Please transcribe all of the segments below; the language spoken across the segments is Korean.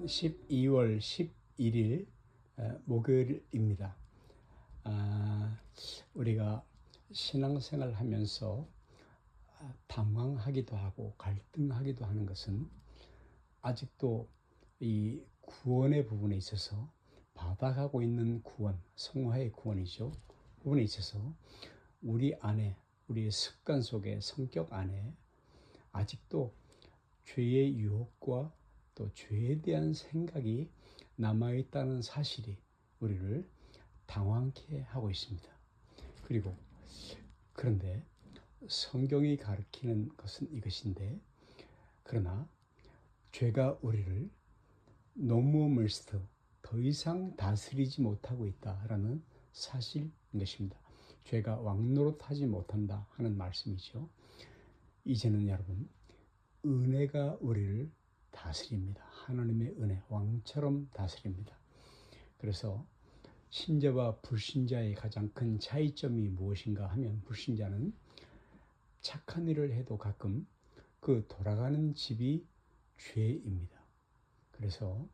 12월 11일 목요일입니다. 우리가 신앙생활 하면서 당황하기도 하고 갈등하기도 하는 것은 아직도 이 구원의 부분에 있어서 받아가고 있는 구원, 성화의 구원이죠. 부분에 있어서 우리 안에, 우리의 습관 속에, 성격 안에 아직도 죄의 유혹과 또 죄에 대한 생각이 남아있다는 사실이 우리를 당황케 하고 있습니다. 그런데 성경이 가르치는 것은 이것인데, 그러나 죄가 우리를 노모멀스트, 더 이상 다스리지 못하고 있다라는 사실인 것입니다. 죄가 왕노릇하지 못한다 하는 말씀이죠. 이제는 여러분, 은혜가 우리를 다스립니다. 하나님의 은혜, 왕처럼 다스립니다. 그래서 신자와 불신자의 가장 큰 차이점이 무엇인가 하면, 불신자는 착한 일을 해도 가끔 그 돌아가는 집이 죄입니다. 그래서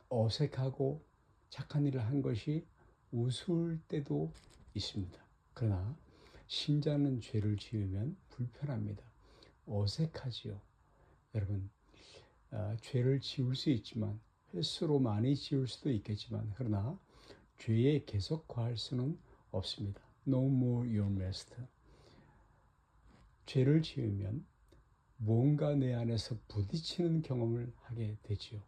어색하고 착한 일을 한 것이 우스울 때도 있습니다. 그러나 신자는 죄를 지으면 불편합니다. 어색하지요. 여러분, 죄를 지을 수 있지만, 횟수로 많이 지을 수도 있겠지만, 그러나 죄에 계속 거할 수는 없습니다. No more your master. 죄를 지으면 뭔가 내 안에서 부딪히는 경험을 하게 되지요.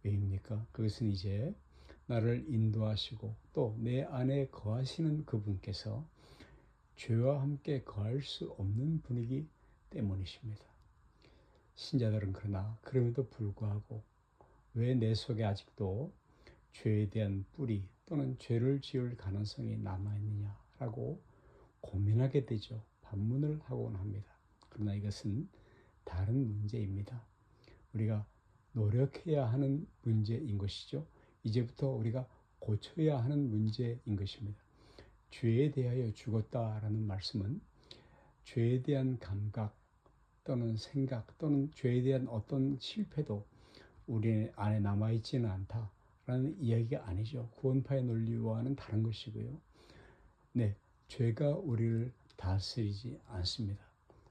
왜입니까? 그것은 이제 나를 인도하시고 또 내 안에 거하시는 그분께서 죄와 함께 거할 수 없는 분이기 때문이십니다. 신자들은 그러나 그럼에도 불구하고 왜 내 속에 아직도 죄에 대한 뿌리 또는 죄를 지을 가능성이 남아있느냐라고 고민하게 되죠. 반문을 하곤 합니다. 그러나 이것은 다른 문제입니다. 우리가 노력해야 하는 문제인 것이죠. 이제부터 우리가 고쳐야 하는 문제인 것입니다. 죄에 대하여 죽었다라는 말씀은 죄에 대한 감각 또는 생각 또는 죄에 대한 어떤 실패도 우리 안에 남아있지는 않다라는 이야기가 아니죠. 구원파의 논리와는 다른 것이고요. 네, 죄가 우리를 다스리지 않습니다.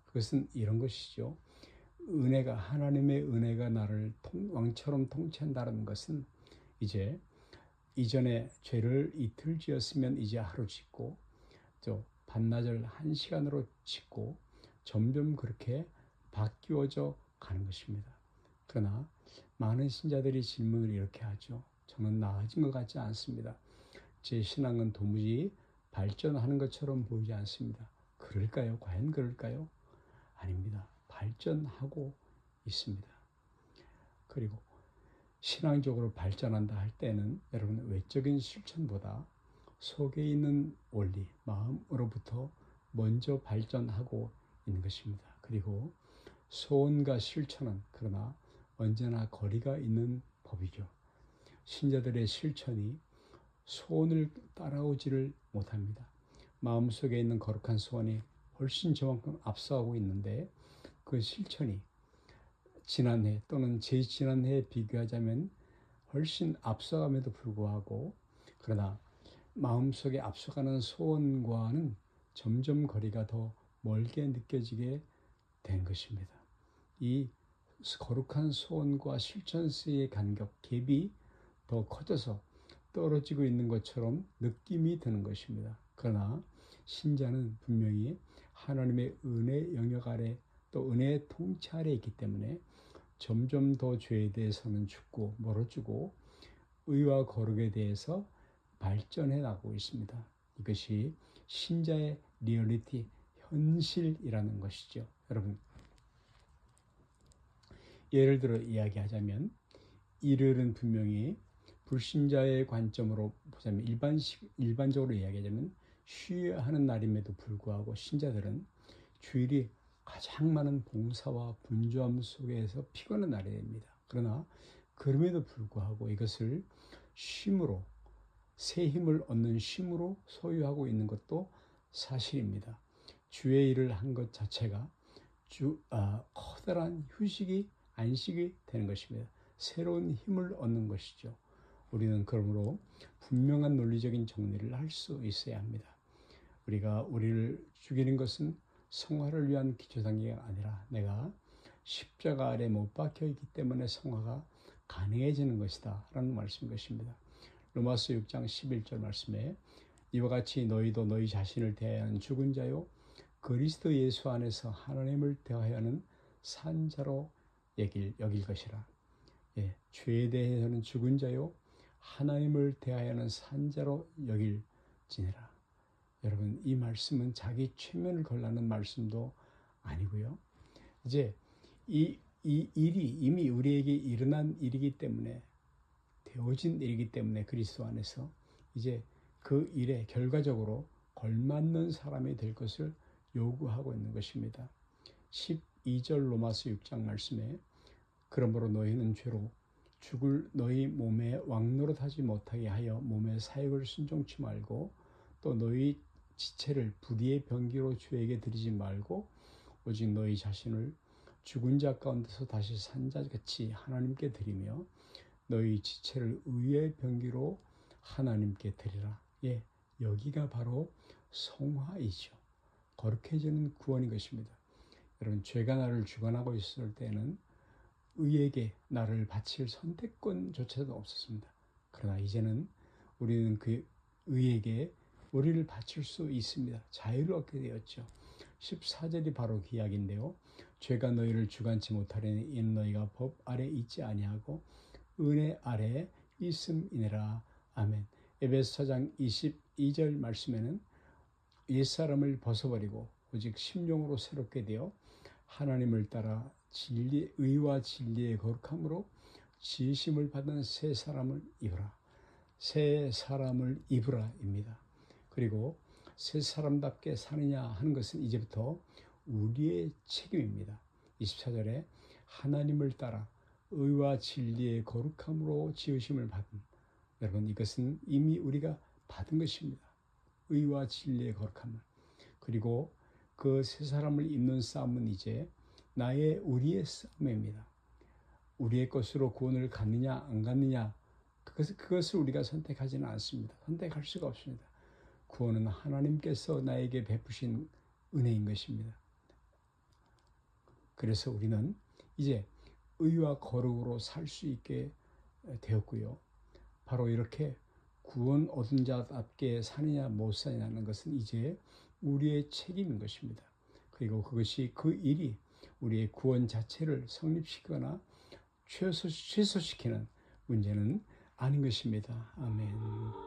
그것은 이런 것이죠. 은혜가, 하나님의 은혜가 나를 왕처럼 통치한다는 것은 이제 이전에 죄를 이틀 지었으면 이제 하루 짓고, 또 반나절 1시간으로 짓고, 점점 그렇게 바뀌어져 가는 것입니다. 그러나 많은 신자들이 질문을 이렇게 하죠. 저는 나아진 것 같지 않습니다. 제 신앙은 도무지 발전하는 것처럼 보이지 않습니다. 그럴까요? 과연 그럴까요? 아닙니다. 발전하고 있습니다. 그리고 신앙적으로 발전한다 할 때는 여러분, 외적인 실천보다 속에 있는 원리, 마음으로부터 먼저 발전하고 있는 것입니다. 그리고 소원과 실천은 그러나 언제나 거리가 있는 법이죠. 신자들의 실천이 소원을 따라오지를 못합니다. 마음속에 있는 거룩한 소원이 훨씬 저만큼 앞서가고 있는데, 그 실천이 지난해 또는 제지난해에 비교하자면 훨씬 앞서감에도 불구하고, 그러나 마음속에 앞서가는 소원과는 점점 거리가 더 멀게 느껴지게 된 것입니다. 이 거룩한 소원과 실천수의 간격, 갭이 더 커져서 떨어지고 있는 것처럼 느낌이 드는 것입니다. 그러나 신자는 분명히 하나님의 은혜 영역 아래, 또 은혜의 통치 아래 있기 때문에 점점 더 죄에 대해서는 죽고 멀어지고 의와 거룩에 대해서 발전해 나가고 있습니다. 이것이 신자의 리얼리티, 현실이라는 것이죠. 여러분, 예를 들어 이야기하자면, 일요일은 분명히 불신자의 관점으로 보자면, 일반적으로 이야기하자면 쉬어야 하는 날임에도 불구하고 신자들은 주일이 가장 많은 봉사와 분주함 속에서 피곤한 날이 됩니다. 그러나 그럼에도 불구하고 이것을 쉼으로, 새 힘을 얻는 쉼으로 소유하고 있는 것도 사실입니다. 주의 일을 한 것 자체가 커다란 휴식이 안식이 되는 것입니다. 새로운 힘을 얻는 것이죠. 우리는 그러므로 분명한 논리적인 정리를 할 수 있어야 합니다. 우리가 우리를 죽이는 것은 성화를 위한 기초단계가 아니라 내가 십자가 아래 못 박혀 있기 때문에 성화가 가능해지는 것이다 라는 말씀인 것입니다. 로마서 6장 11절 말씀에 이와 같이 너희도 너희 자신을 대하여는 죽은 자요 그리스도 예수 안에서 하나님을 대하여는 산 자로 여길 것이라. 죄에 대해서는 죽은 자요 하나님을 대하여는 산 자로 여길지니라. 여러분, 이 말씀은 자기 최면을 걸라는 말씀도 아니고요. 이제 이 일이 이미 우리에게 일어난 일이기 때문에, 되어진 일이기 때문에 그리스도 안에서 이제 그 일에 결과적으로 걸맞는 사람이 될 것을 요구하고 있는 것입니다. 12절 로마서 6장 말씀에 그러므로 너희는 죄로 죽을 너희 몸에 왕노릇하지 못하게 하여 몸의 사역을 순종치 말고 또 너희 지체를 불의의 병기로 주에게 드리지 말고 오직 너희 자신을 죽은 자 가운데서 다시 산 자같이 하나님께 드리며 너희 지체를 의의 병기로 하나님께 드리라. 여기가 바로 성화이죠. 거룩해지는 구원인 것입니다. 여러분, 죄가 나를 주관하고 있을 때는 의에게 나를 바칠 선택권조차도 없었습니다. 그러나 이제는 우리는 그 의에게 우리를 바칠 수 있습니다. 자유를 얻게 되었죠. 14절이 바로 그 이야기인데요. 죄가 너희를 주관치 못하려니 이는 너희가 법 아래 있지 아니하고 은혜 아래 있음이니라. 아멘. 에베소 4장 22절 말씀에는 옛사람을 벗어버리고 오직 심령으로 새롭게 되어 하나님을 따라 의와 진리의 거룩함으로 지으심을 받은 새 사람을 입으라. 새 사람을 입으라입니다. 그리고 새 사람답게 사느냐 하는 것은 이제부터 우리의 책임입니다. 24절에 하나님을 따라 의와 진리의 거룩함으로 지으심을 받은, 여러분, 이것은 이미 우리가 받은 것입니다. 의와 진리의 거룩함을. 그리고 그 새 사람을 입는 싸움은 이제 우리의 싸움입니다. 우리의 것으로 구원을 갖느냐 안 갖느냐, 그것을 우리가 선택하지는 않습니다. 선택할 수가 없습니다. 구원은 하나님께서 나에게 베푸신 은혜인 것입니다. 그래서 우리는 이제 의와 거룩으로 살 수 있게 되었고요. 바로 이렇게 구원 얻은 자답게 사느냐 못 사느냐는 것은 이제 우리의 책임인 것입니다. 그리고 그 일이 우리의 구원 자체를 성립시키거나 최소시키는 문제는 아닌 것입니다. 아멘.